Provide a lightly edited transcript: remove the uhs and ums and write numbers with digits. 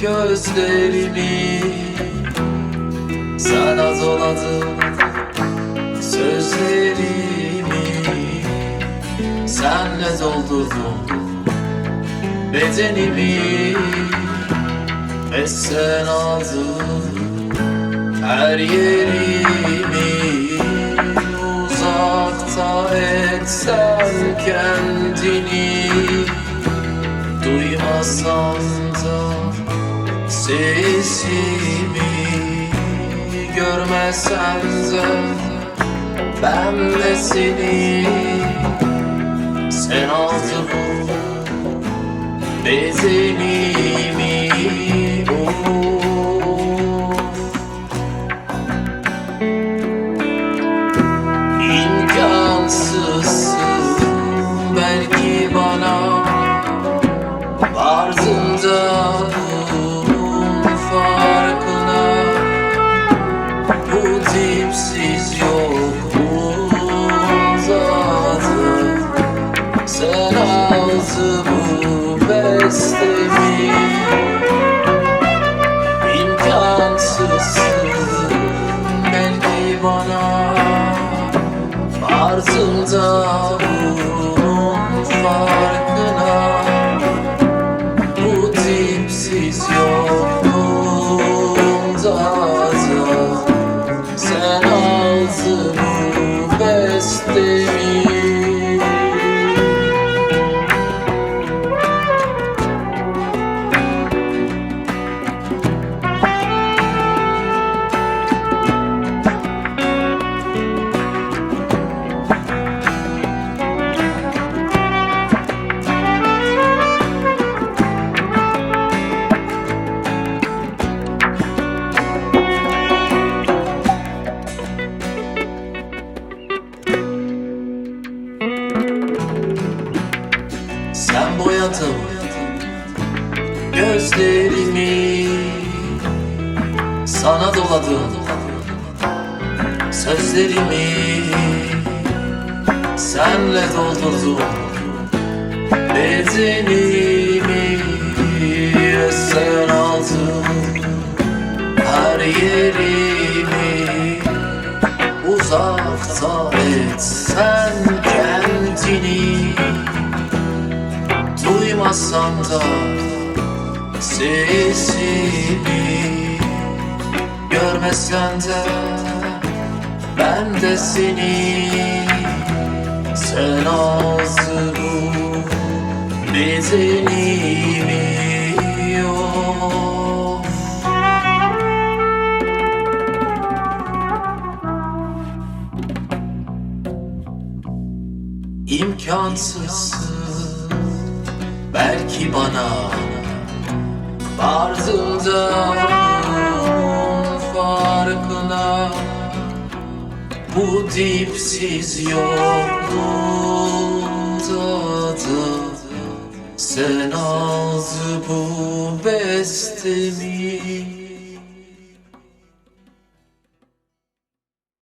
gözlerimi sana doladım, sözlerimi senle doldurdum, bedenimi etsen aldı her yerimi. Uzakta etsen kendini, duymasan da sesimi, görmesen de bende seni. Sen aldı bu bedenimi, İmkansızsın belki bana, vardım da bunun farkına. Bu dipsiz yokluğunda sen aldı bu bestemi. İmkansızsın belki bana, vardım da bunun farkına. Bu dipsiz yokluğunda sen aldın bu bestemi. Sen boyadım gözlerimi, sana doladım sözlerimi, senle doldurdum bedenimi. Sen aldın her yerimi. Uzakta etsen kendini, duymasan da sesimi, görmesen de bende seni. Sen aldı bu bedenimi. İmkansızsın belki bana, vardım da bunun farkına. Bu dipsiz yokluğunda da sen aldı bu bestemi.